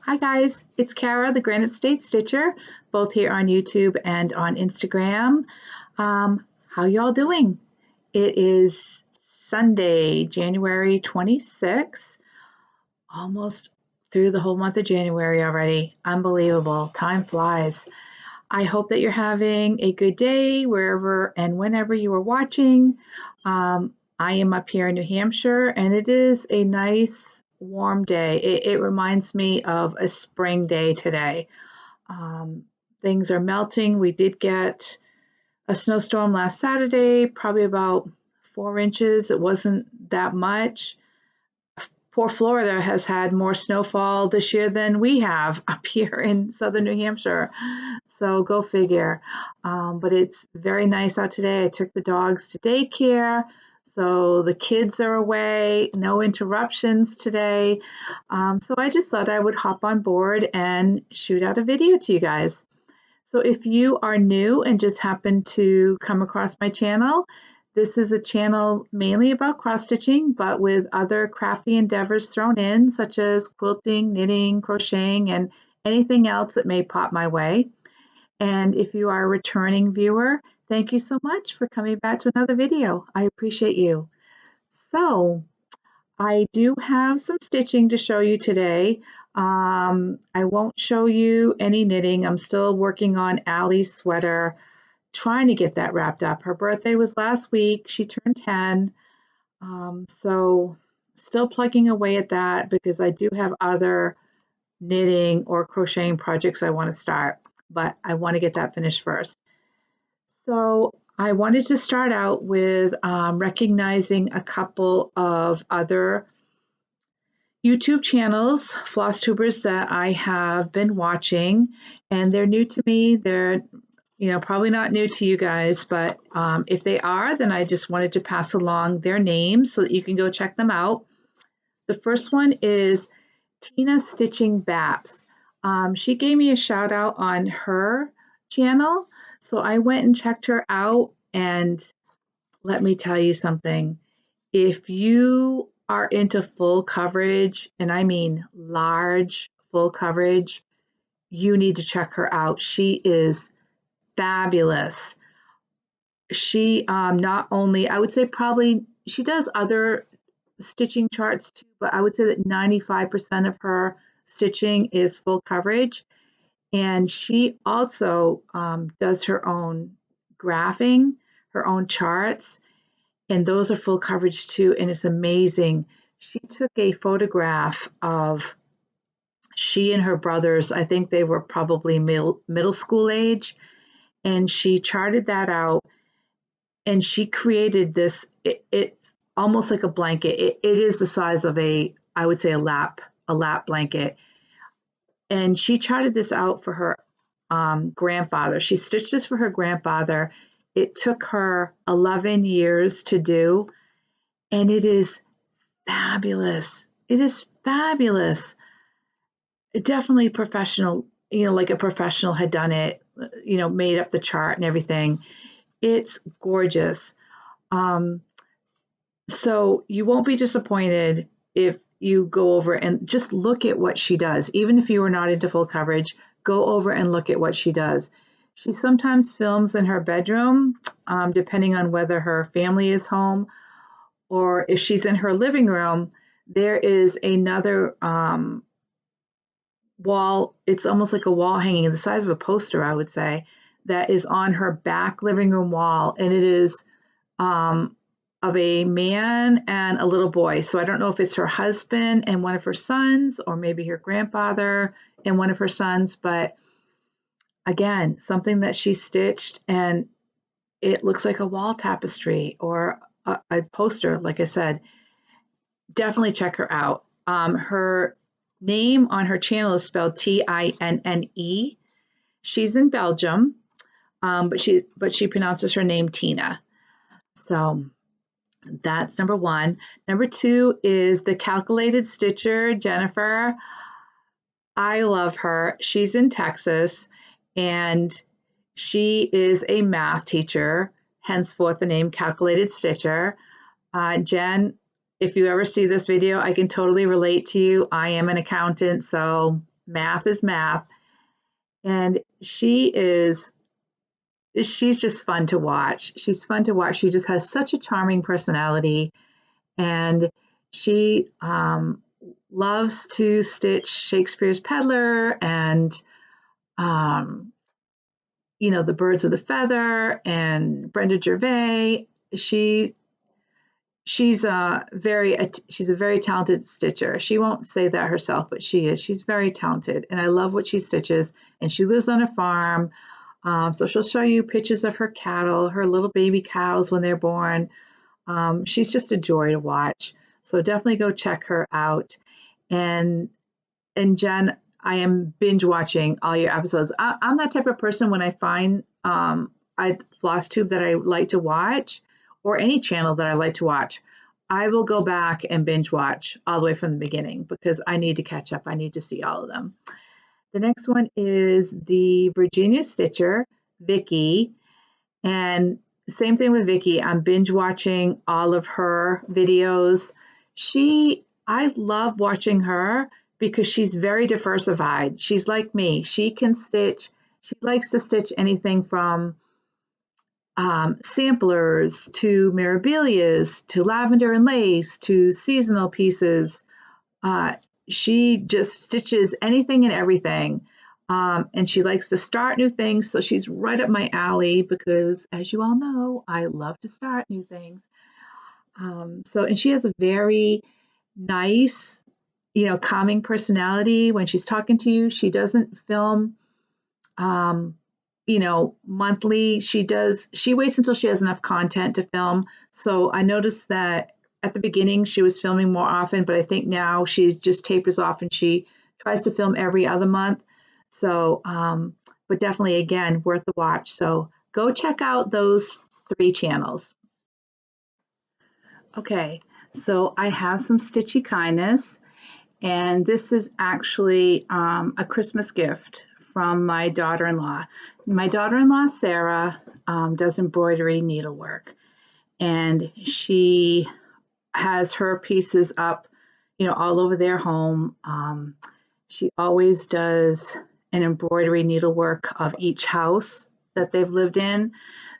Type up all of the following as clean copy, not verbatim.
Hi guys, it's Kara, the Granite State Stitcher, both here on YouTube and on Instagram. How y'all doing? It is Sunday, January 26th, almost through the whole month of January already. Unbelievable, time flies. I hope that you're having a good day wherever and whenever you are watching. I am up here in New Hampshire and it is a nice warm day. It reminds me of a spring day today. Things are melting. We did get a snowstorm last Saturday, probably about 4 inches. It wasn't that much. Poor Florida has had more snowfall this year than we have up here in southern New Hampshire. So go figure. But it's very nice out today. I took the dogs to daycare. So the kids are away, no interruptions today. So I just thought I would hop on board and shoot out a video to you guys. So if you are new and just happen to come across my channel, this is a channel mainly about cross stitching, but with other crafty endeavors thrown in, such as quilting, knitting, crocheting, and anything else that may pop my way. And if you are a returning viewer, thank you so much for coming back to another video. I appreciate you. So I do have some stitching to show you today. I won't show you any knitting. I'm still working on Allie's sweater, trying to get that wrapped up. Her birthday was last week. She turned 10. So still plugging away at that because I do have other knitting or crocheting projects I want to start, but I want to get that finished first. So I wanted to start out with recognizing a couple of other YouTube channels, Flosstubers, that I have been watching, and they're new to me. They're probably not new to you guys, but if they are, then I just wanted to pass along their names so that you can go check them out. The first one is Tina Stitching Babs. She gave me a shout out on her channel, so I went and checked her out, and let me tell you something. If you are into full coverage, and I mean large full coverage, you need to check her out. She is fabulous. She not only, I would say probably, she does other stitching charts too, but I would say that 95% of her stitching is full coverage. And she also does her own graphing, her own charts, and those are full coverage too, and it's amazing. She took a photograph of she and her brothers. I think they were probably middle school age, and she charted that out, and she created this. It's almost like a blanket. It is the size of I would say a lap blanket, and she charted this out for her grandfather. She stitched this for her grandfather. It took her 11 years to do, and it is fabulous. It is fabulous. Definitely professional, like a professional had done it, made up the chart and everything. It's gorgeous. So you won't be disappointed if you go over and just look at what she does. Even if you are not into full coverage, go over and look at what she does. She sometimes films in her bedroom, depending on whether her family is home, or if she's in her living room. There is another wall. It's almost like a wall hanging the size of a poster, I would say, that is on her back living room wall, and it is of a man and a little boy. So I don't know if it's her husband and one of her sons, or maybe her grandfather and one of her sons, but again, something that she stitched, and it looks like a wall tapestry or a poster, like I said. Definitely check her out. Her name on her channel is spelled Tinne. She's in Belgium, but she pronounces her name Tina. So that's number one. Number two is the Calculated Stitcher, Jennifer. I love her. She's in Texas, and she is a math teacher, henceforth the name Calculated Stitcher. Jen, if you ever see this video, I can totally relate to you. I am an accountant, so math is math. And she's just fun to watch. She's fun to watch. She just has such a charming personality, and she loves to stitch Shakespeare's Peddler and um, the Birds of the Feather and Brenda Gervais. She's a very talented stitcher. She won't say that herself, but she is. She's very talented, and I love what she stitches. And she lives on a farm, so she'll show you pictures of her cattle, her little baby cows when they're born. She's just a joy to watch. So definitely go check her out. And Jen, I am binge watching all your episodes. I'm that type of person when I find I Flosstube that I like to watch, or any channel that I like to watch, I will go back and binge watch all the way from the beginning because I need to catch up. I need to see all of them. The next one is the Virginia Stitcher, Vicky, and same thing with Vicky. I'm binge watching all of her videos. I love watching her because she's very diversified. She's like me. She can stitch. She likes to stitch anything from samplers to mirabilias to lavender and lace to seasonal pieces. She just stitches anything and everything. And she likes to start new things. So she's right up my alley because, as you all know, I love to start new things. And she has a very nice, calming personality. When she's talking to you, she doesn't film, monthly. She waits until she has enough content to film. So I noticed that at the beginning she was filming more often, but I think now she just tapers off and she tries to film every other month. So, but definitely, again, worth the watch. So go check out those 3 channels. Okay, so I have some Stitchy Kindness, and this is actually a Christmas gift from my daughter-in-law. My daughter-in-law, Sarah, does embroidery needlework, and she has her pieces up, all over their home. She always does an embroidery needlework of each house that they've lived in.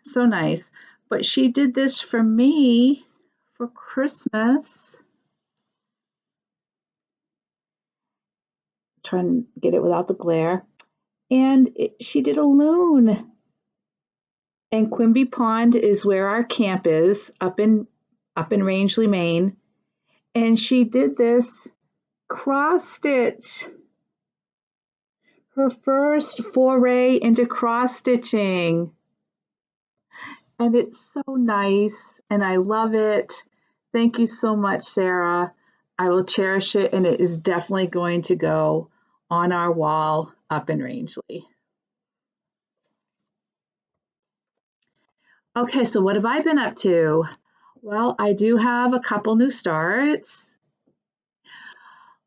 So nice. But she did this for me for Christmas. Trying to get it without the glare. And she did a loon. And Quimby Pond is where our camp is, up in Rangeley, Maine. And she did this cross stitch. Her first foray into cross stitching. And it's so nice, and I love it. Thank you so much, Sarah. I will cherish it, and it is definitely going to go on our wall up in Rangeley. Okay, so what have I been up to? Well, I do have a couple new starts.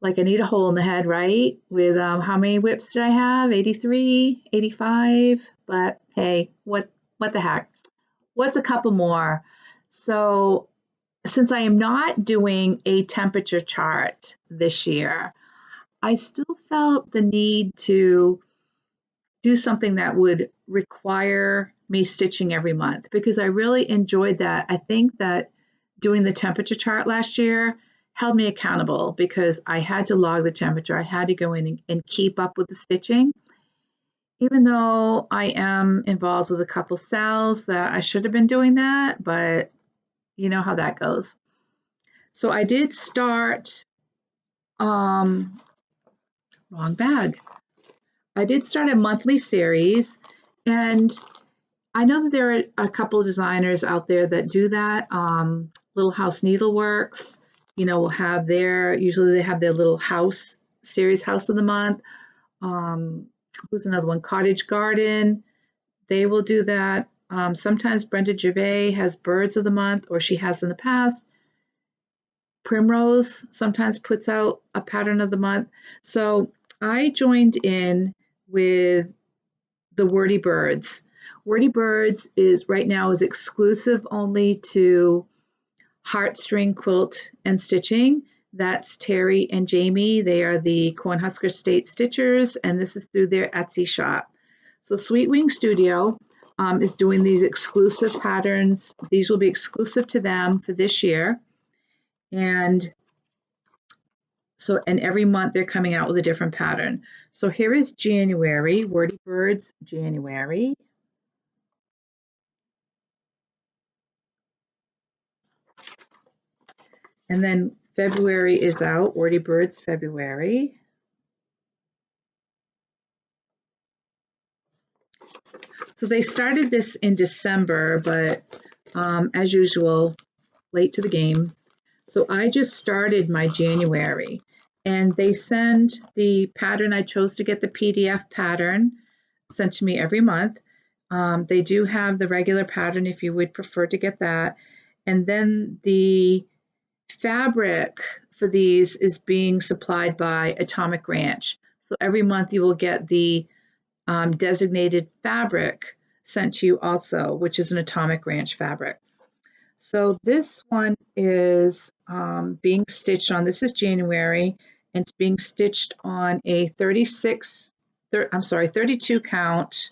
Like I need a hole in the head, right? With how many whips did I have? 83, 85. But hey, what the heck? What's a couple more? So since I am not doing a temperature chart this year, I still felt the need to do something that would require me stitching every month because I really enjoyed that. I think that doing the temperature chart last year held me accountable because I had to log the temperature. I had to go in and keep up with the stitching. Even though I am involved with a couple cells that I should have been doing that, but you know how that goes. So I did start, wrong bag. I did start a monthly series, and I know that there are a couple of designers out there that do that. Little House Needleworks, will have usually they have their little house series, House of the Month. Who's another one? Cottage Garden. They will do that. Sometimes Brenda Gervais has Birds of the Month, or she has in the past. Primrose sometimes puts out a pattern of the month. So I joined in with the Wordy Birds. Wordy Birds is right now exclusive only to heartstring quilt and stitching. That's Terry and Jamie. They are the Cornhusker State Stitchers, and this is through their Etsy shop. So Sweet Wing Studio is doing these exclusive patterns. These will be exclusive to them for this year. And every month they're coming out with a different pattern. So here is January, Wordy Birds January. And then February is out, Wordy Birds February. So they started this in December, but as usual, late to the game. So I just started my January, and they send the pattern. I chose to get the PDF pattern sent to me every month. They do have the regular pattern if you would prefer to get that. And then the fabric for these is being supplied by Atomic Ranch. So every month you will get the designated fabric sent to you also, which is an Atomic Ranch fabric. So this one is being stitched on, this is January, and it's being stitched on a 32 count.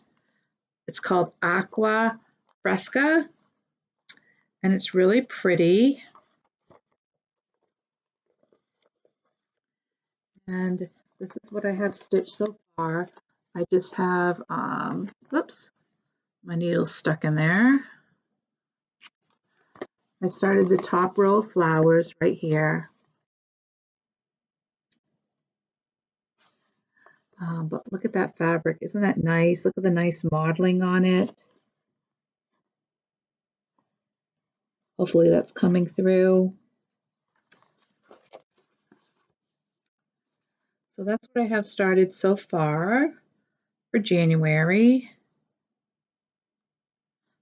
It's called Aqua Fresca, and it's really pretty. And this is what I have stitched so far. I just have, oops, my needle's stuck in there. I started the top row of flowers right here. But look at that fabric. Isn't that nice? Look at the nice modeling on it. Hopefully that's coming through. So that's what I have started so far for January.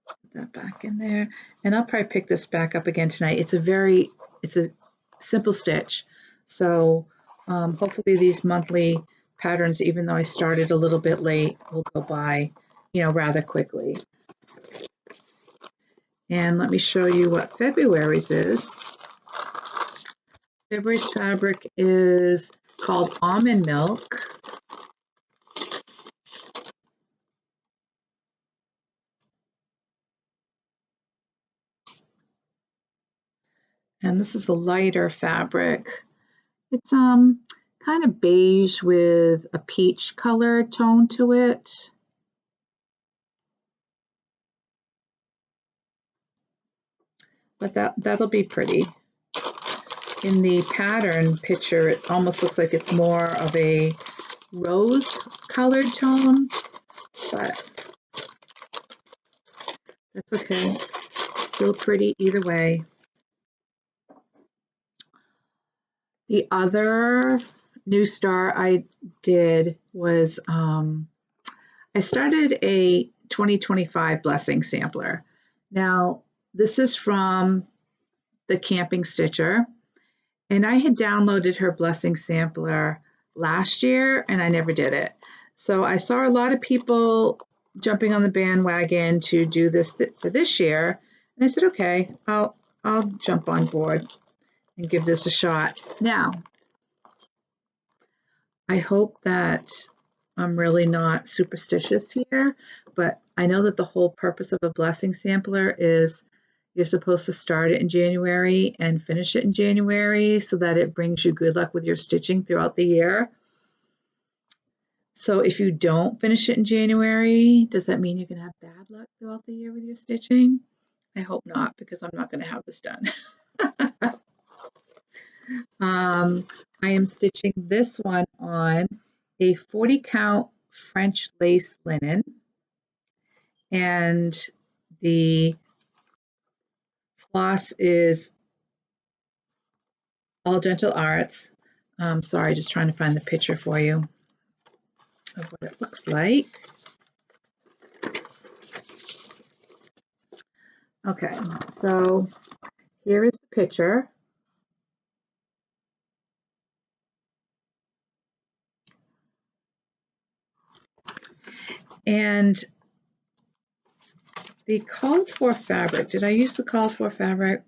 Put that back in there. And I'll probably pick this back up again tonight. It's a simple stitch. So hopefully these monthly patterns, even though I started a little bit late, will go by, rather quickly. And let me show you what February's is. February's fabric is called Almond Milk. And this is a lighter fabric. It's kind of beige with a peach color tone to it. But that'll be pretty. In the pattern picture, it almost looks like it's more of a rose colored tone, but that's okay. Still pretty either way. The other new star I did was I started a 2025 blessing sampler. Now, this is from the Camping Stitcher, and I had downloaded her blessing sampler last year and I never did it. So I saw a lot of people jumping on the bandwagon to do this for this year, and I said, okay, I'll jump on board and give this a shot. Now, I hope that I'm really not superstitious here, but I know that the whole purpose of a blessing sampler is you're supposed to start it in January and finish it in January so that it brings you good luck with your stitching throughout the year. So if you don't finish it in January, does that mean you're going to have bad luck throughout the year with your stitching? I hope not, because I'm not going to have this done. I am stitching this one on a 40 count French lace linen, and the floss is All Gentle Arts. Sorry, just trying to find the picture for you of what it looks like. Okay, so here is the picture. And the called for fabric, did I use the called for fabric?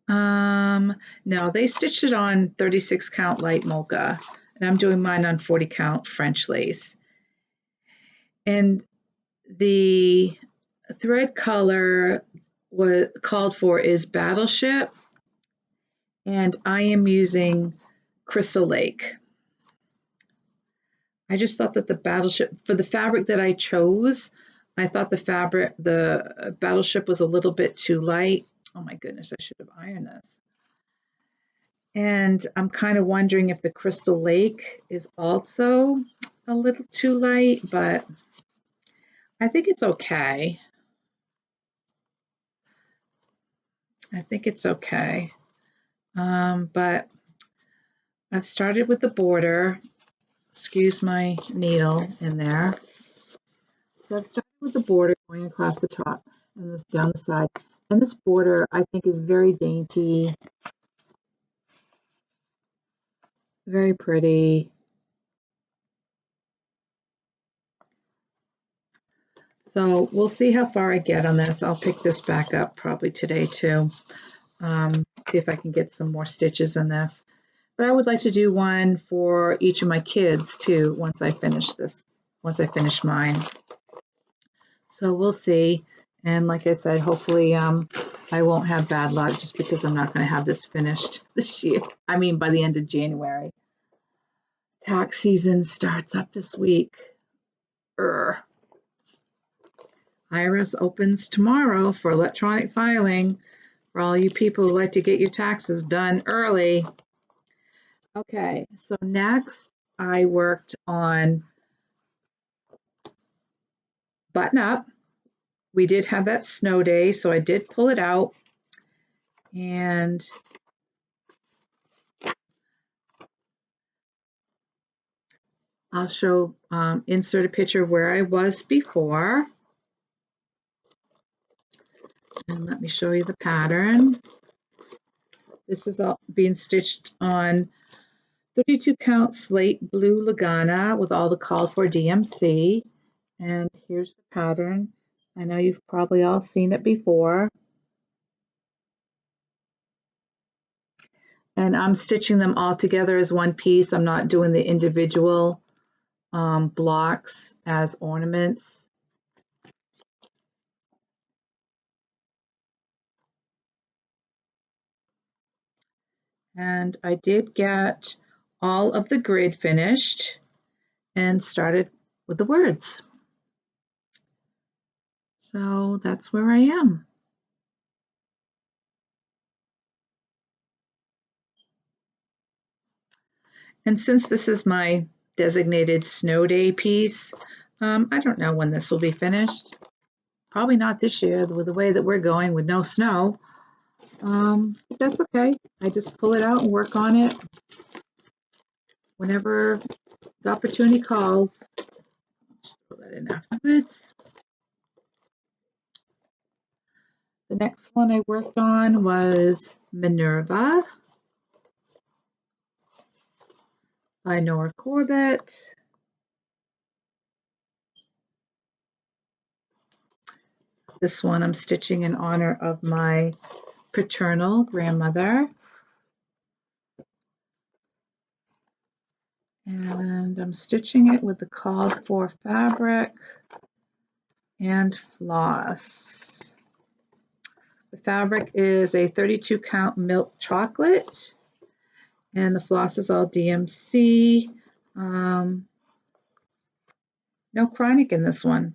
No, they stitched it on 36 count light mocha, and I'm doing mine on 40 count French lace. And the thread color called for is Battleship, and I am using Crystal Lake. I just thought that the Battleship, for the fabric that I chose, I thought the Battleship was a little bit too light. Oh my goodness, I should have ironed this. And I'm kind of wondering if the Crystal Lake is also a little too light, but I think it's okay. I think it's okay. But I've started with the border. Excuse my needle in there. So I've started with the border going across the top and this down the side. And this border I think is very dainty, very pretty. So we'll see how far I get on this. I'll pick this back up probably today too. See if I can get some more stitches in this. But I would like to do one for each of my kids too once I finish this, once I finish mine. So we'll see. And like I said, hopefully I won't have bad luck just because I'm not going to have this finished this year. I mean, by the end of January. Tax season starts up this week. IRS opens tomorrow for electronic filing for all you people who like to get your taxes done early. Okay, so next I worked on Button Up. We did have that snow day, so I did pull it out. And I'll show, insert a picture of where I was before. And let me show you the pattern. This is all being stitched on 32 count slate blue Lagana with all the called for DMC. And here's the pattern. I know you've probably all seen it before. And I'm stitching them all together as one piece. I'm not doing the individual blocks as ornaments. And I did get all of the grid finished and started with the words. So that's where I am. And since this is my designated snow day piece, I don't know when this will be finished. Probably not this year with the way that we're going with no snow. But that's okay. I just pull it out and work on it whenever the opportunity calls. Just throw that in afterwards. The next one I worked on was Minerva by Nora Corbett. This one I'm stitching in honor of my paternal grandmother. And I'm stitching it with the called for fabric and floss. The fabric is a 32 count milk chocolate and the floss is all DMC. No chronic in this one.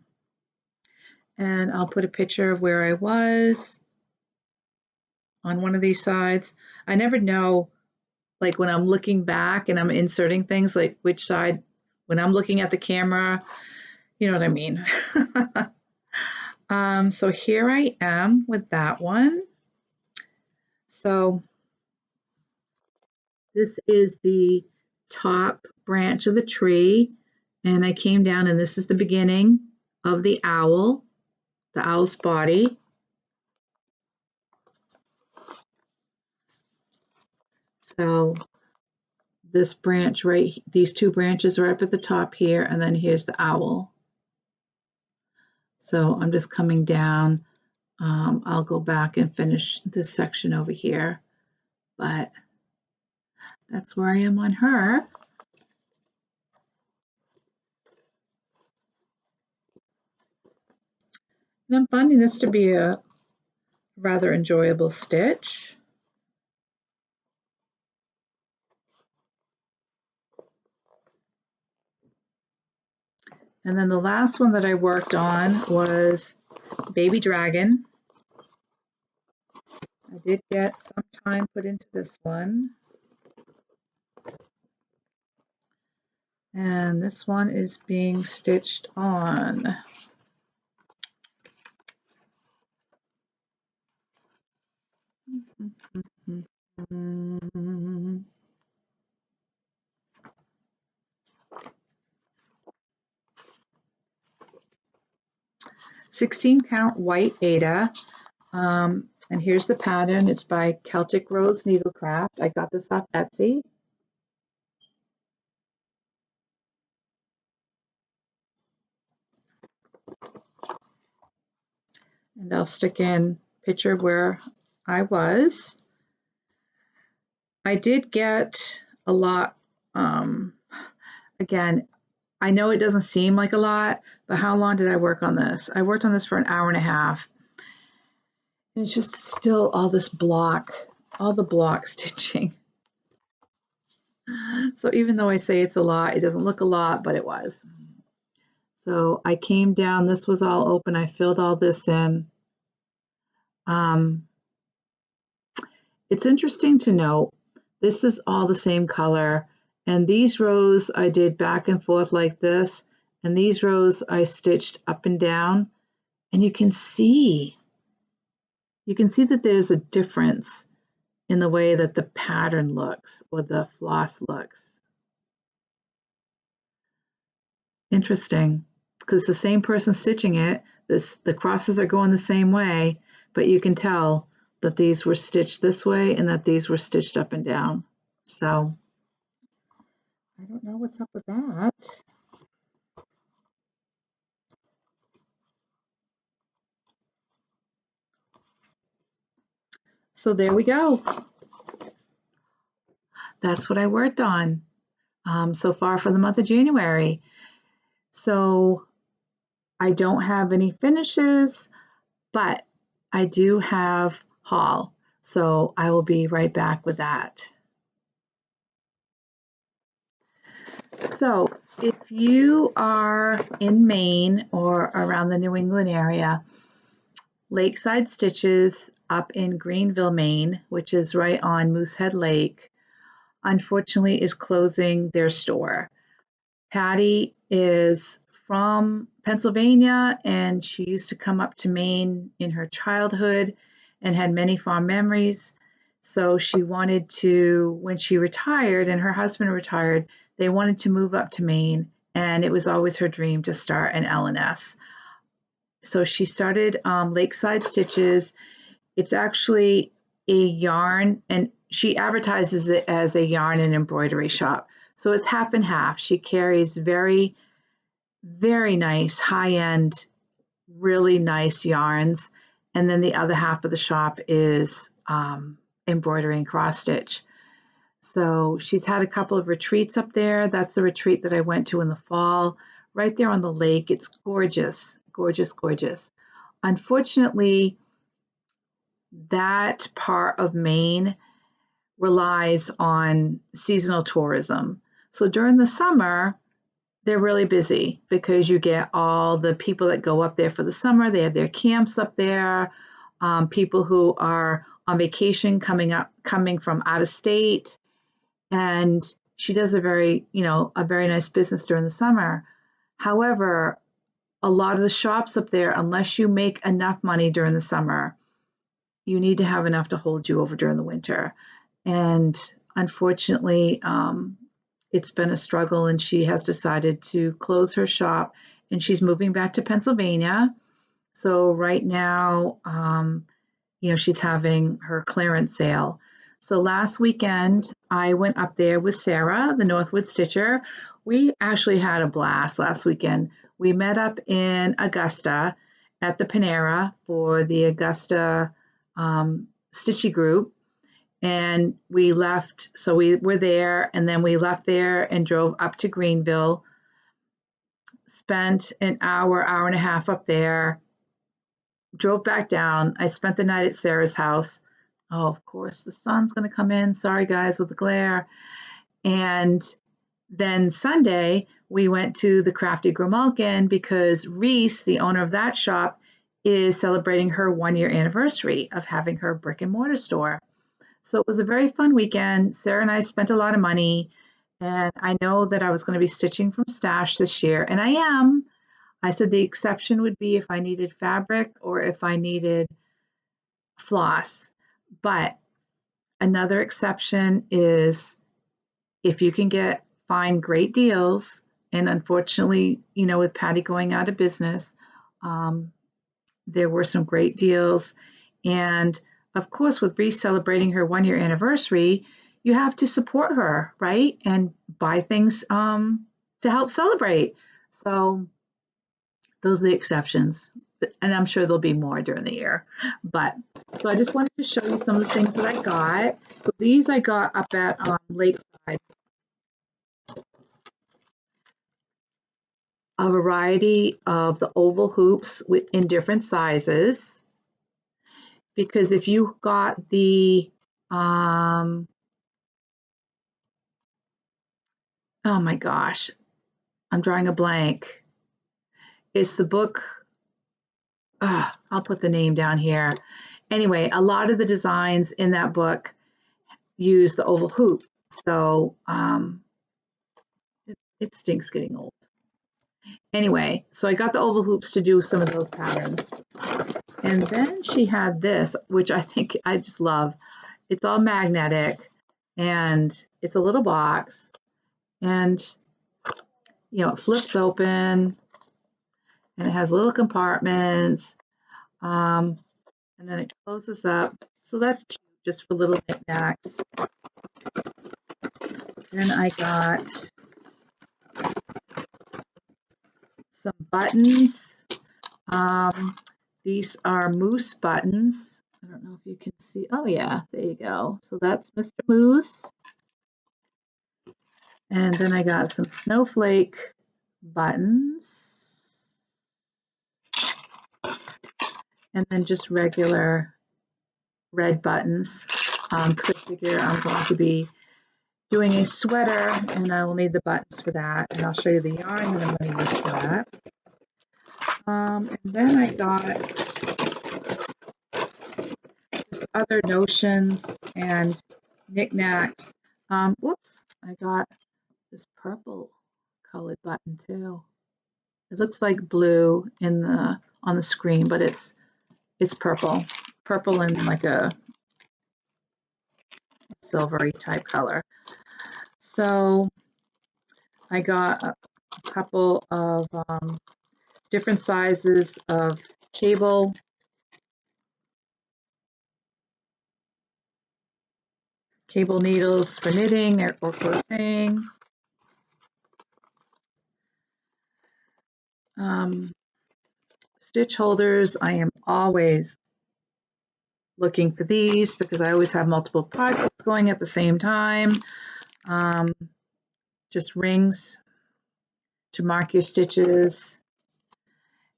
And I'll put a picture of where I was on one of these sides. I never know, like when I'm looking back and I'm inserting things, like which side, when I'm looking at the camera, you know what I mean. So here I am with that one. So this is the top branch of the tree, and I came down and this is the beginning of the owl's body. So this branch right, these two branches are up at the top here, and then here's the owl. So I'm just coming down. I'll go back and finish this section over here. but that's where I am on her. And I'm finding this to be a rather enjoyable stitch. And then the last one that I worked on was Baby Dragon. I did get some time put into this one. And this one is being stitched on. Mm-hmm. 16 count white Aida. And here's the pattern. It's by Celtic Rose Needlecraft. I got this off Etsy. And I'll stick in picture where I was. I did get a lot. Again, I know it doesn't seem like a lot, but how long did I work on this? I worked on this for an hour and a half. And it's just still all this block, all the block stitching. So even though I say it's a lot, it doesn't look a lot, but it was. So I came down, this was all open. I filled all this in. It's interesting to note, this is all the same color. And these rows I did back and forth like this. And these rows I stitched up and down. And you can see that there's a difference in the way that the pattern looks or the floss looks. Interesting, because the same person stitching it, the crosses are going the same way, but you can tell that these were stitched this way and that these were stitched up and down. So I don't know what's up with that. So there we go. That's what I worked on so far for the month of January. So I don't have any finishes, but I do have haul. So I will be right back with that. So if you are in Maine or around the New England area, Lakeside Stitches up in Greenville, Maine, which is right on Moosehead Lake, unfortunately is closing their store. Patty is from Pennsylvania and she used to come up to Maine in her childhood and had many fond memories. So she wanted to, when she retired and her husband retired, they wanted to move up to Maine, and it was always her dream to start an L&S. So she started Lakeside Stitches. It's actually a yarn, and she advertises it as a yarn and embroidery shop. So it's half and half. She carries very, very nice, high-end, really nice yarns. And then the other half of the shop is embroidery and cross stitch. So she's had a couple of retreats up there. That's the retreat that I went to in the fall, right there on the lake. It's gorgeous, gorgeous, gorgeous. Unfortunately, that part of Maine relies on seasonal tourism. So during the summer, they're really busy because you get all the people that go up there for the summer. They have their camps up there, people who are on vacation coming from out of state. And she does a very nice business during the summer. However, a lot of the shops up there, unless you make enough money during the summer, you need to have enough to hold you over during the winter. And unfortunately, it's been a struggle, and she has decided to close her shop, and she's moving back to Pennsylvania. So right now, she's having her clearance sale. So last weekend, I went up there with Sarah, the Northwood Stitcher. We actually had a blast last weekend. We met up in Augusta at the Panera for the Augusta Stitchy group. and we left. So we were there, and then we left there and drove up to Greenville, spent an hour and a half up there, drove back down. I spent the night at Sarah's house. Oh, of course, the sun's going to come in. Sorry, guys, with the glare. And then Sunday, we went to the Crafty Grimalkin because Reese, the owner of that shop, is celebrating her 1-year anniversary of having her brick and mortar store. So it was a very fun weekend. Sarah and I spent a lot of money, and I know that I was going to be stitching from stash this year, and I am. I said the exception would be if I needed fabric or if I needed floss. But another exception is if you can find great deals, and unfortunately, with Patty going out of business, there were some great deals. And of course, with Reese celebrating her 1-year anniversary, you have to support her, right? And buy things to help celebrate. So those are the exceptions. And I'm sure there'll be more during the year. So I just wanted to show you some of the things that I got. So these I got up at Lakeside. A variety of the oval hoops in different sizes. Because if you got the, oh my gosh, I'm drawing a blank. It's the book, I'll put the name down here. Anyway, a lot of the designs in that book use the oval hoop. So it stinks getting old. Anyway, so I got the oval hoops to do some of those patterns. And then she had this, which I think I just love. It's all magnetic, and it's a little box, and it flips open, and it has little compartments, and then it closes up. So that's cute, just for little knickknacks. Then I got some buttons. These are Moose buttons. I don't know if you can see. Oh yeah, there you go. So that's Mr. Moose. And then I got some snowflake buttons. And then just regular red buttons, because I figure I'm going to be doing a sweater, and I will need the buttons for that. And I'll show you the yarn that I'm going to use for that. And then I got just other notions and knickknacks. Whoops, I got this purple colored button too. It looks like blue on the screen, but it's purple and like a silvery type color. So I got a couple of different sizes of cable needles for knitting or crocheting. Stitch holders, I am always looking for these because I always have multiple projects going at the same time. Just rings to mark your stitches.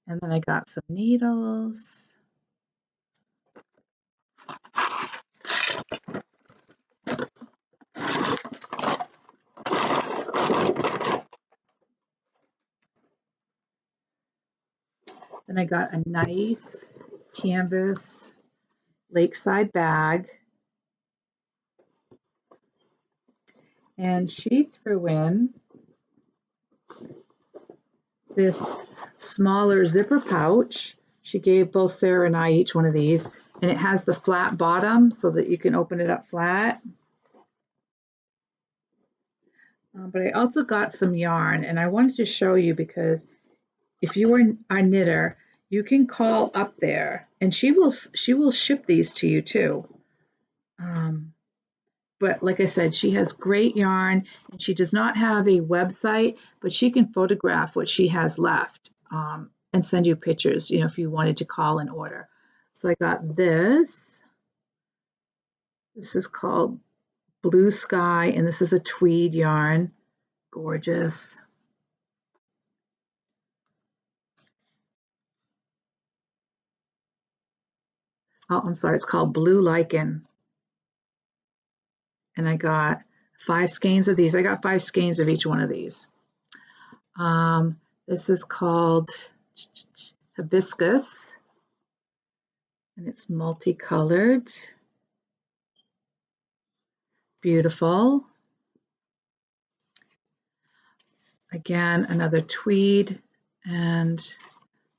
And then I got some needles. Then I got a nice canvas Lakeside bag. And she threw in this smaller zipper pouch. She gave both Sarah and I each one of these, and it has the flat bottom so that you can open it up flat. But I also got some yarn, and I wanted to show you because if you are a knitter, you can call up there, and she will ship these to you too. But like I said, she has great yarn, and she does not have a website, but she can photograph what she has left and send you pictures, if you wanted to call and order. So I got this. This is called Blue Sky, and this is a tweed yarn. Gorgeous. Oh, I'm sorry, it's called Blue Lichen. And I got 5 skeins of these. I got 5 skeins of each one of these. This is called Hibiscus, and it's multicolored. Beautiful. Again, another tweed, and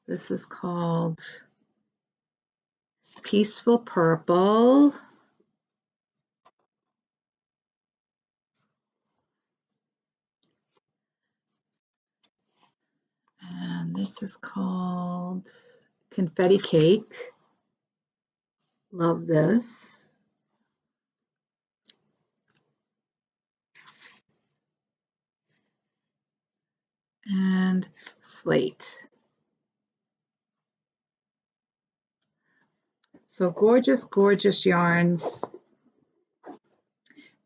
this is called Peaceful Purple. And this is called Confetti Cake. Love this. And Slate. So gorgeous, gorgeous yarns.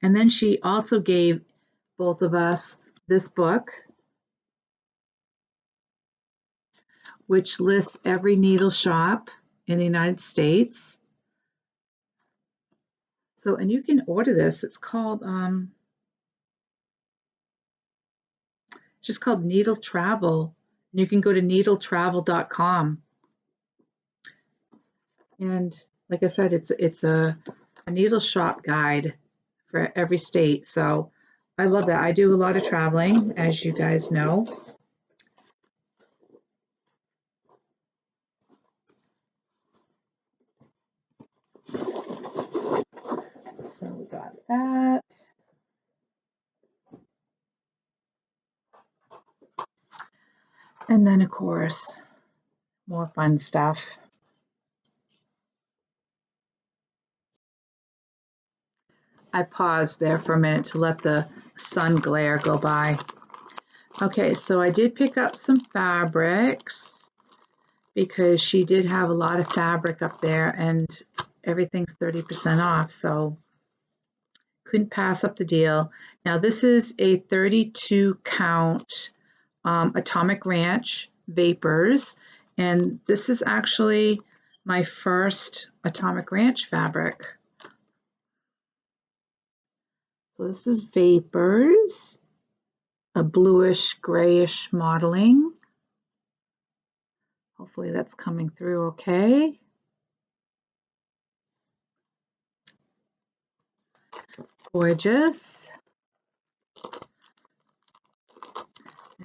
And then she also gave both of us this book, which lists every needle shop in the United States. So, and you can order this. It's called, it's just called Needle Travel. And you can go to needletravel.com. And like I said, it's a needle shop guide for every state. So I love that. I do a lot of traveling, as you guys know. So we got that. And then, of course, more fun stuff. I paused there for a minute to let the sun glare go by. Okay, so I did pick up some fabrics because she did have a lot of fabric up there and everything's 30% off, so couldn't pass up the deal. Now this is a 32 count Atomic Ranch Vapors, and this is actually my first Atomic Ranch fabric. So this is Vapors, a bluish grayish modeling. Hopefully that's coming through okay. Gorgeous.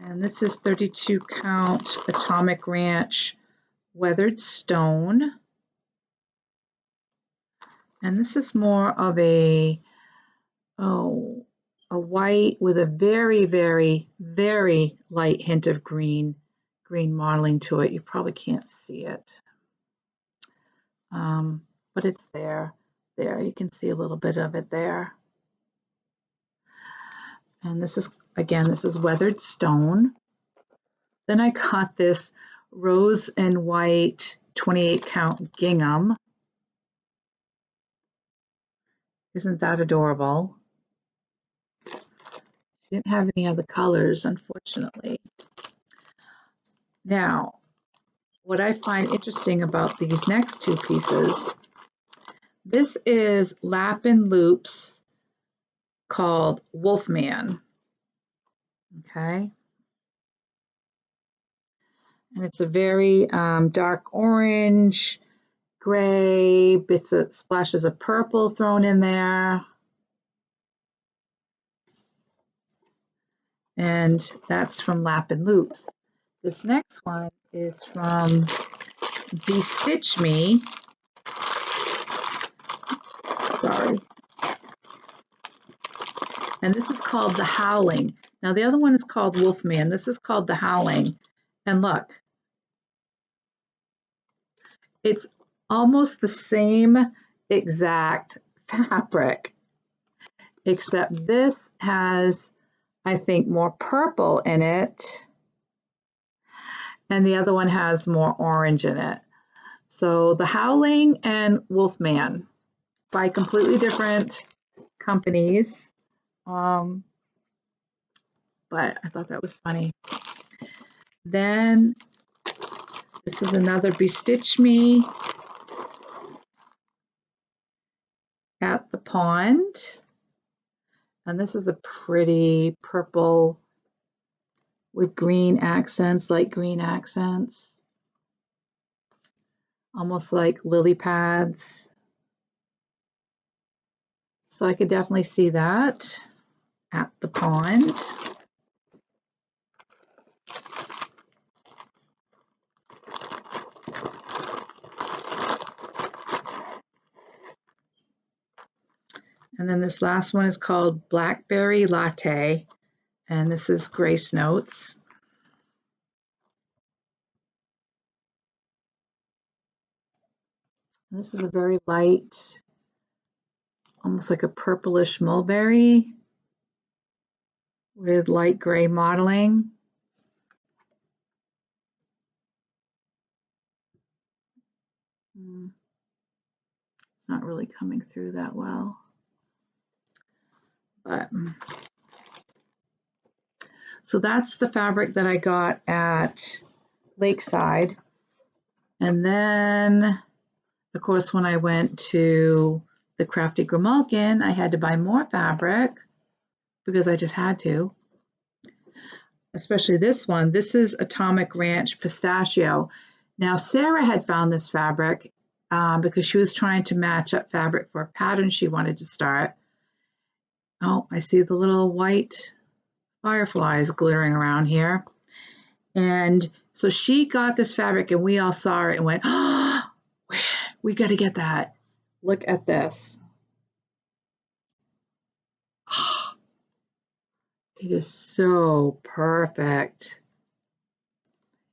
And this is 32 count Atomic Ranch Weathered Stone. And this is more of a white with a very, very, very light hint of green modeling to it. You probably can't see it, but it's there. There, you can see a little bit of it there. And this is, again, this is Weathered Stone. Then I got this rose and white 28 count gingham. Isn't that adorable? She didn't have any other colors, unfortunately. Now, what I find interesting about these next two pieces, this is Lapin Loops called Wolfman. Okay. And it's a very dark orange, gray, bits of splashes of purple thrown in there. And that's from Lapin Loops. This next one is from Bestitch Me. Sorry. And this is called The Howling. Now the other one is called Wolfman. This is called The Howling. And look, it's almost the same exact fabric, except this has, I think, more purple in it, and the other one has more orange in it. So The Howling and Wolfman. by completely different companies. But I thought that was funny. Then this is another Bestitch Me at the Pond. And this is a pretty purple with green accents, light green accents. Almost like lily pads. So I could definitely see that at the pond. And then this last one is called Blackberry Latte, and this is Grace Notes. And this is a very light, almost like a purplish mulberry with light gray mottling. It's not really coming through that well. But so that's the fabric that I got at Lakeside. And then, of course, when I went to the Crafty Grimalkin, I had to buy more fabric because I just had to. Especially this one. This is Atomic Ranch Pistachio. Now, Sarah had found this fabric because she was trying to match up fabric for a pattern she wanted to start. Oh, I see the little white fireflies glittering around here. And so she got this fabric and we all saw it and went, oh, we got to get that. Look at this. It is so perfect.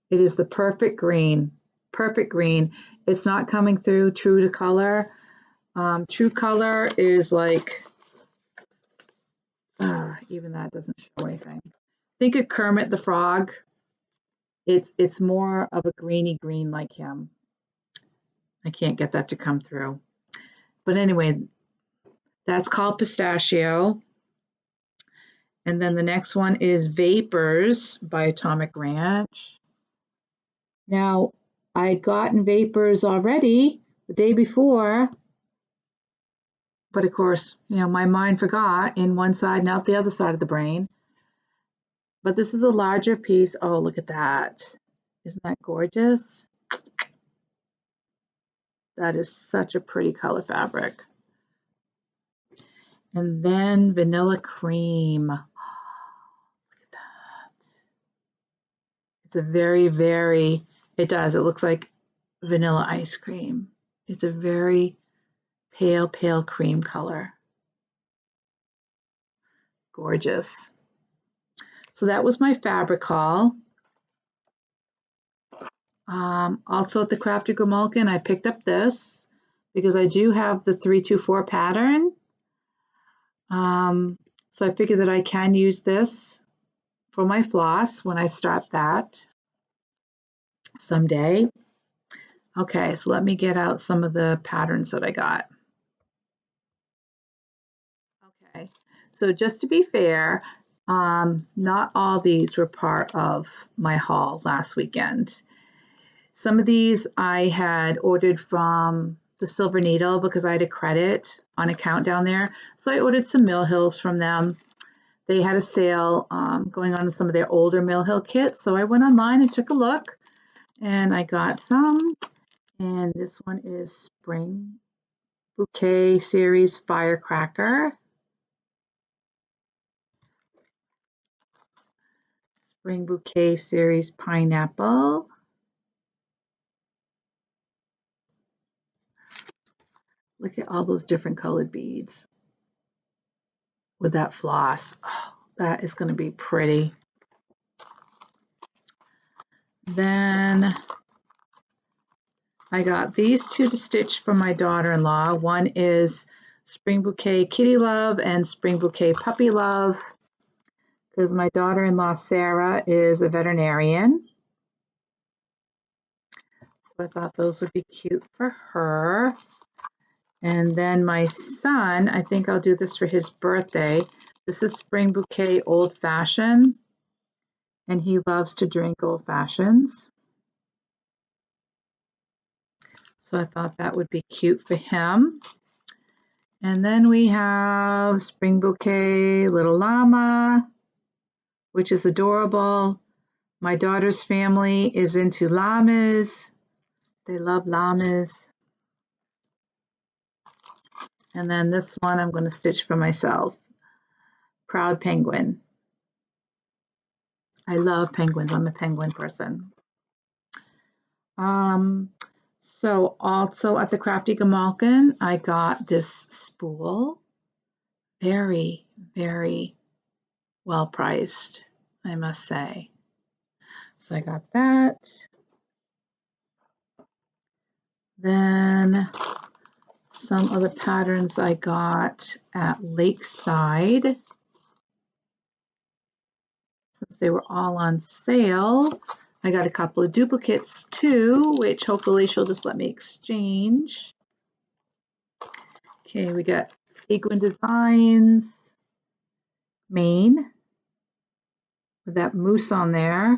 It is the perfect green. Perfect green. It's not coming through true to color. True color is like, even that doesn't show anything. Think of Kermit the Frog. It's more of a greeny green like him. I can't get that to come through. But anyway, that's called Pistachio. And then the next one is Vapors by Atomic Ranch. Now, I had gotten Vapors already the day before, but of course, my mind forgot in one side and out the other side of the brain. But this is a larger piece. Oh, look at that. Isn't that gorgeous? That is such a pretty color fabric. And then Vanilla Cream. Look at that. It's a very, very, it does. It looks like vanilla ice cream. It's a very pale, pale cream color. Gorgeous. So that was my fabric haul. Also at the Crafty Grimalkin, I picked up this because I do have the 324 pattern. So I figured that I can use this for my floss when I start that someday. Okay, so let me get out some of the patterns that I got. Okay, so just to be fair, not all these were part of my haul last weekend. Some of these I had ordered from the Silver Needle because I had a credit on account down there. So I ordered some Mill Hills from them. They had a sale going on in some of their older Mill Hill kits. So I went online and took a look and I got some. And this one is Spring Bouquet Series Firecracker. Spring Bouquet Series Pineapple. Look at all those different colored beads with that floss. Oh, that is going to be pretty. Then I got these two to stitch for my daughter-in-law. One is Spring Bouquet Kitty Love and Spring Bouquet Puppy Love because my daughter-in-law Sarah is a veterinarian. So I thought those would be cute for her. And then my son, I think I'll do this for his birthday. This is Spring Bouquet Old Fashioned, and he loves to drink old fashions. So I thought that would be cute for him. And then we have Spring Bouquet Little Llama, which is adorable. My daughter's family is into llamas. They love llamas. And then this one I'm going to stitch for myself. Proud Penguin. I love penguins. I'm a penguin person. So also at the Crafty Gamalkin, I got this spool. Very, very well priced, I must say. So I got that. Then some of the patterns I got at Lakeside. Since they were all on sale, I got a couple of duplicates too, which hopefully she'll just let me exchange. Okay, we got Sequin Designs, Maine, with that moose on there.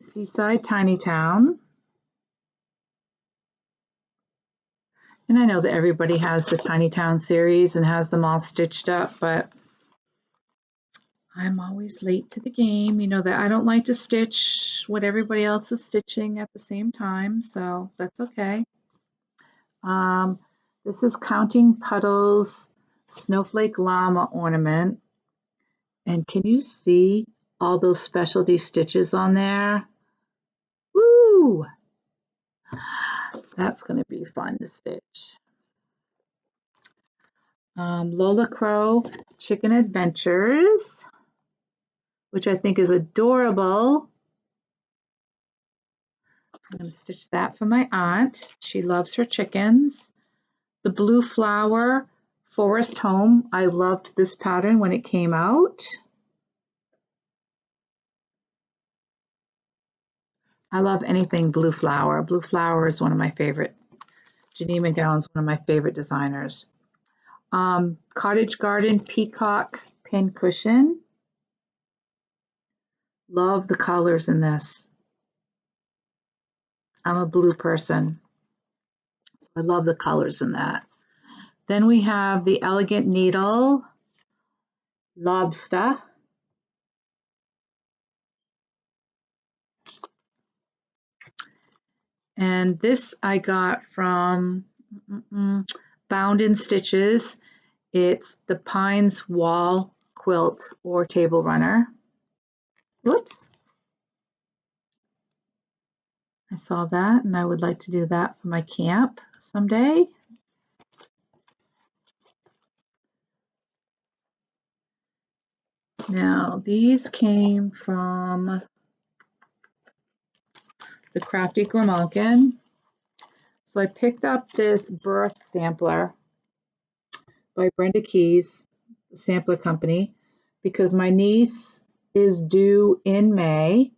Seaside Tiny Town. And I know that everybody has the Tiny Town series and has them all stitched up, but I'm always late to the game. You know that I don't like to stitch what everybody else is stitching at the same time, so that's okay. This is Counting Puddles Snowflake Llama ornament. And can you see all those specialty stitches on there? Woo! That's going to be fun to stitch. Lola Crow Chicken Adventures, which I think is adorable. I'm going to stitch that for my aunt. She loves her chickens. The Blue Flower Forest Home. I loved this pattern when it came out. I love anything Blue Flower. Blue Flower is one of my favorite. Janine McGowan's one of my favorite designers. Cottage Garden Peacock Pin Cushion. Love the colors in this. I'm a blue person, so I love the colors in that. Then we have the Elegant Needle Lobster. And this I got from Bound in Stitches. It's the Pines Wall Quilt or Table Runner. Whoops. I saw that and I would like to do that for my camp someday. Now these came from the Crafty Grimalkin. So I picked up this birth sampler by Brenda Keys, the sampler company, because my niece is due in May,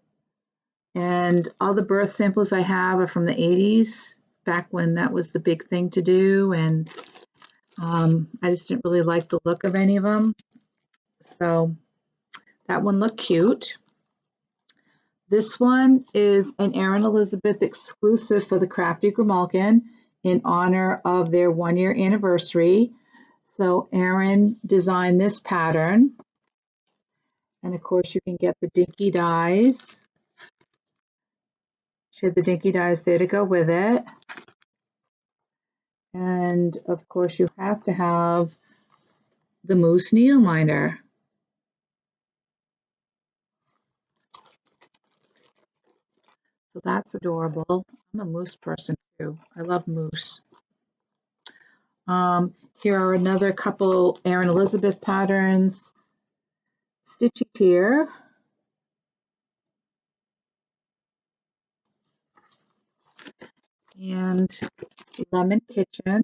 and all the birth samples I have are from the 80s, back when that was the big thing to do, and I just didn't really like the look of any of them. So that one looked cute. This one is an Erin Elizabeth exclusive for the Crafty Grimalkin in honor of their 1-year anniversary. So Erin designed this pattern. And of course you can get the dinky dies. She had the dinky dies there to go with it. And of course you have to have the moose needle minder. So that's adorable. I'm a moose person too. I love moose. Here are another couple Erin Elizabeth patterns. Stitchy Tear. And Lemon Kitchen.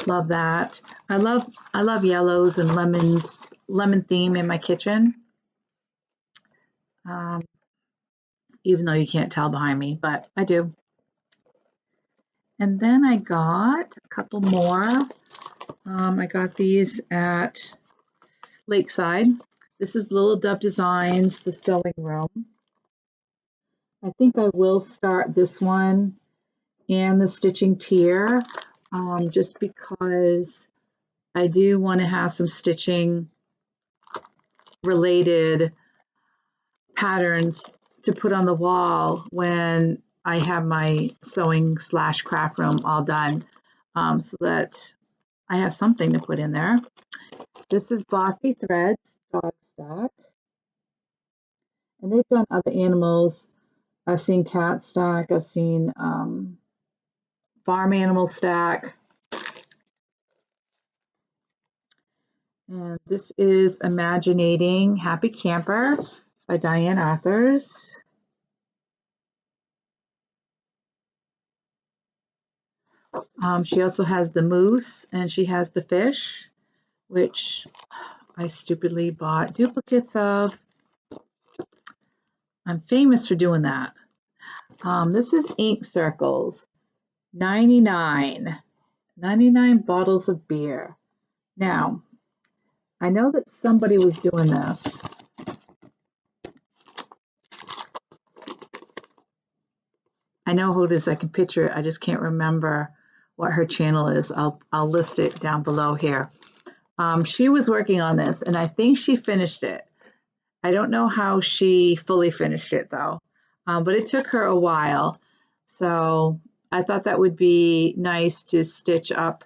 Love that. I love yellows and lemons, lemon theme in my kitchen. um, even though you can't tell behind me, but I do. And then I got a couple more. I got these at Lakeside. This is Little Dove Designs, the sewing room. I think I will start this one and the stitching tier, just because I do want to have some stitching related patterns to put on the wall when I have my sewing / craft room all done, so that I have something to put in there. This is Bossy Threads Dog Stack, and they've done other animals. I've seen cat stack, I've seen farm animal stack, and this is Imaginating Happy Camper by Diane Arthurs. She also has the moose and she has the fish, which I stupidly bought duplicates of. I'm famous for doing that. This is Ink Circles, 99 bottles of beer. Now, I know that somebody was doing this. I know who it is, I can picture it, I just can't remember what her channel is. I'll list it down below here. She was working on this and I think she finished it. I don't know how she fully finished it though, but it took her a while. So I thought that would be nice to stitch up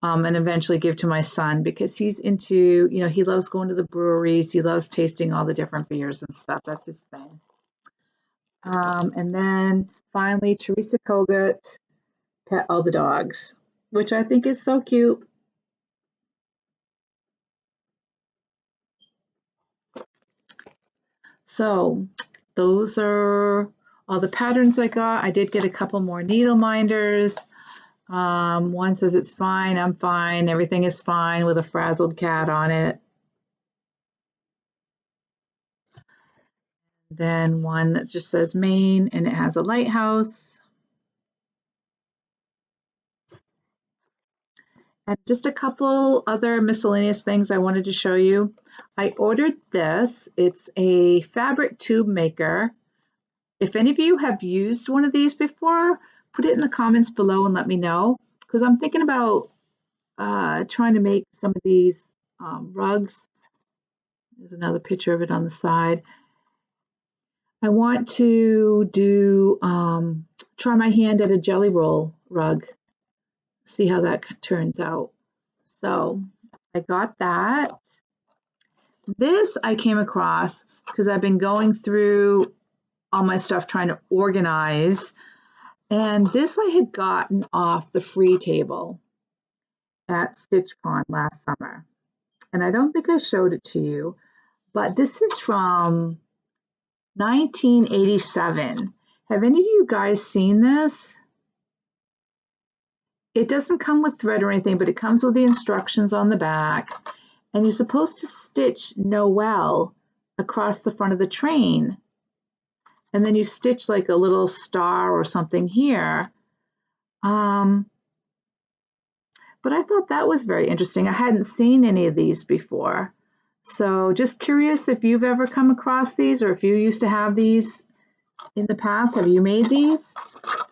and eventually give to my son, because he's into, he loves going to the breweries. He loves tasting all the different beers and stuff. That's his thing. And then finally, Teresa Kogut, Pet All the Dogs, which I think is so cute. So those are all the patterns I got. I did get a couple more needle minders. One says it's fine, I'm fine, everything is fine, with a frazzled cat on it. Then one that just says Maine and it has a lighthouse. And just a couple other miscellaneous things I wanted to show you. I ordered this. It's a fabric tube maker. If any of you have used one of these before, put it in the comments below and let me know, because I'm thinking about trying to make some of these rugs. There's another picture of it on the side. I want to do try my hand at a jelly roll rug, see how that turns out. So I got that. This I came across because I've been going through all my stuff trying to organize, and this I had gotten off the free table at StitchCon last summer, and I don't think I showed it to you, but this is from 1987. Have any of you guys seen this? It doesn't come with thread or anything, but it comes with the instructions on the back, and you're supposed to stitch Noel across the front of the train, and then you stitch like a little star or something here. But I thought that was very interesting. I hadn't seen any of these before. So just curious if you've ever come across these, or if you used to have these in the past. Have you made these?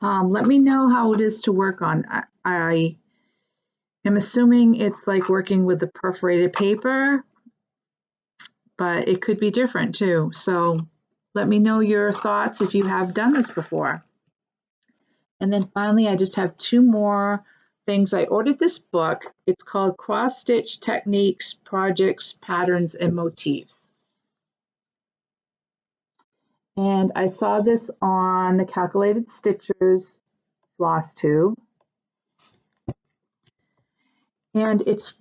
Let me know how it is to work on. I am assuming it's like working with the perforated paper, but it could be different too. So let me know your thoughts if you have done this before. And then finally, I just have two more things. I ordered this book. It's called Cross Stitch Techniques, Projects, Patterns, and Motifs. And I saw this on the Calculated Stitchers Flosstube. And it's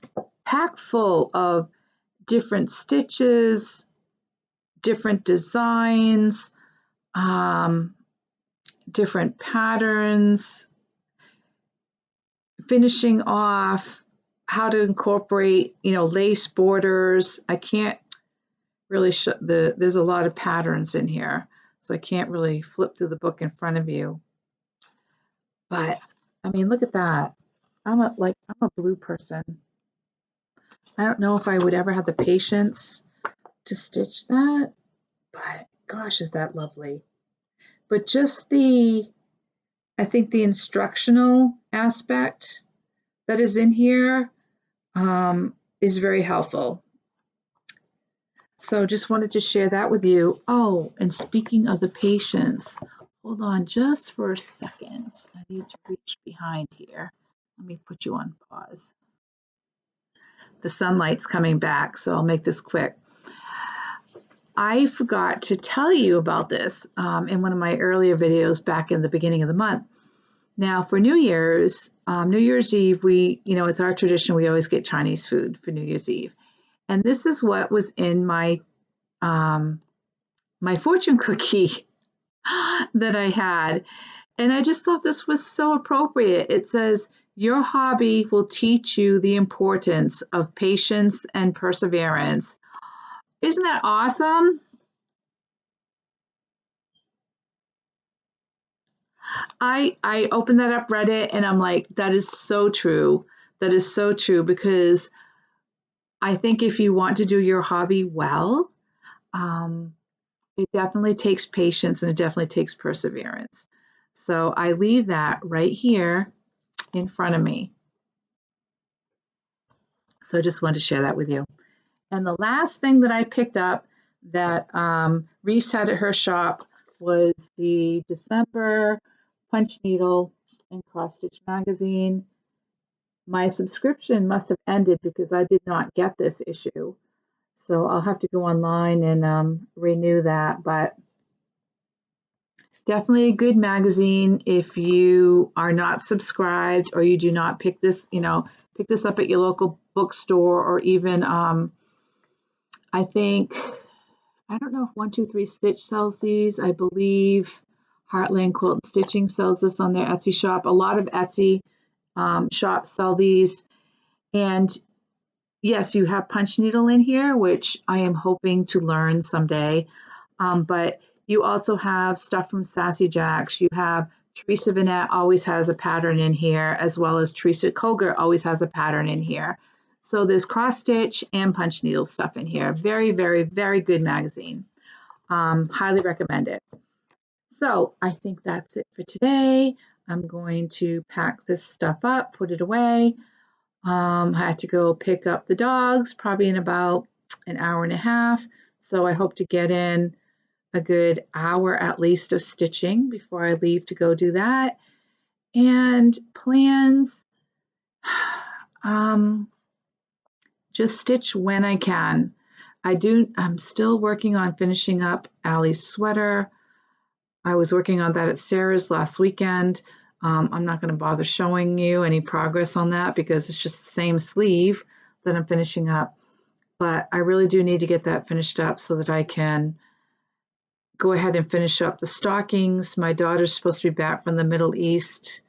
packed full of different stitches, different designs, different patterns, finishing off, how to incorporate, lace borders. I can't really there's a lot of patterns in here, so I can't really flip through the book in front of you. But I mean, look at that. I'm a blue person. I don't know if I would ever have the patience to stitch that, but gosh, is that lovely. But just I think the instructional aspect that is in here is very helpful. So just wanted to share that with you. Oh, and speaking of the patience, hold on just for a second. I need to reach behind here. Let me put you on pause. The sunlight's coming back, so I'll make this quick. I forgot to tell you about this in one of my earlier videos back in the beginning of the month. Now for New Year's Eve, it's our tradition, we always get Chinese food for New Year's Eve. And this is what was in my fortune cookie that I had. And I just thought this was so appropriate. It says, your hobby will teach you the importance of patience and perseverance. Isn't that awesome? I opened that up, read it, and I'm like, that is so true. That is so true, because I think if you want to do your hobby well, it definitely takes patience and it definitely takes perseverance. So I leave that right here in front of me. So I just wanted to share that with you. And the last thing that I picked up that Reese had at her shop was the December Punch Needle and Cross Stitch magazine. My subscription must have ended because I did not get this issue. So I'll have to go online and renew that. But definitely a good magazine if you are not subscribed or you do not pick this up at your local bookstore, or even I don't know if 123 Stitch sells these. I believe Heartland Quilt and Stitching sells this on their Etsy shop. A lot of Etsy shops sell these. And yes, you have punch needle in here, which I am hoping to learn someday. But you also have stuff from Sassy Jacks. You have Teresa Vinette always has a pattern in here, as well as Teresa Koger always has a pattern in here. So there's cross stitch and punch needle stuff in here. Very, very, very good magazine. Highly recommend it. So I think that's it for today. I'm going to pack this stuff up, put it away. I have to go pick up the dogs probably in about an hour and a half. So I hope to get in a good hour at least of stitching before I leave to go do that. And plans, just stitch when I can. I'm still working on finishing up Allie's sweater. I was working on that at Sarah's last weekend. I'm not going to bother showing you any progress on that because it's just the same sleeve that I'm finishing up. But I really do need to get that finished up so that I can go ahead and finish up the stockings. My daughter's supposed to be back from the Middle East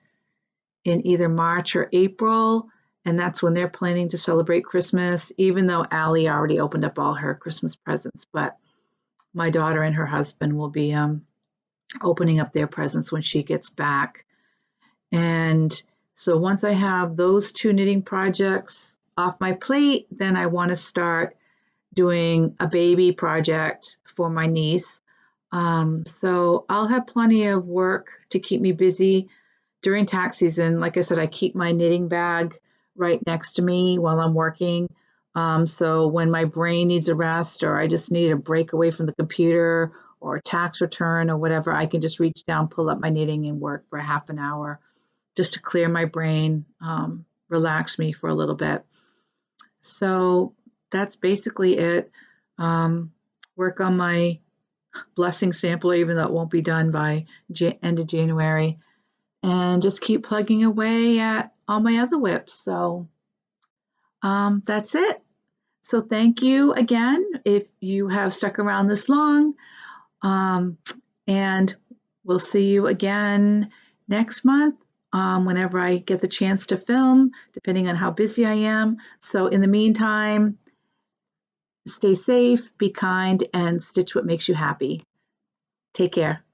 in either March or April, and that's when they're planning to celebrate Christmas, even though Allie already opened up all her Christmas presents. But my daughter and her husband will be opening up their presents when she gets back. And so once I have those two knitting projects off my plate, then I want to start doing a baby project for my niece. So I'll have plenty of work to keep me busy during tax season. Like I said, I keep my knitting bag right next to me while I'm working. So when my brain needs a rest, or I just need a break away from the computer or a tax return or whatever, I can just reach down, pull up my knitting and work for half an hour just to clear my brain, relax me for a little bit. So that's basically it. Work on my blessing sampler, even though it won't be done by end of January, and just keep plugging away at all my other whips. So that's it. So thank you again if you have stuck around this long, and we'll see you again next month, whenever I get the chance to film, depending on how busy I am. So in the meantime, Stay safe, be kind, and stitch what makes you happy. Take care.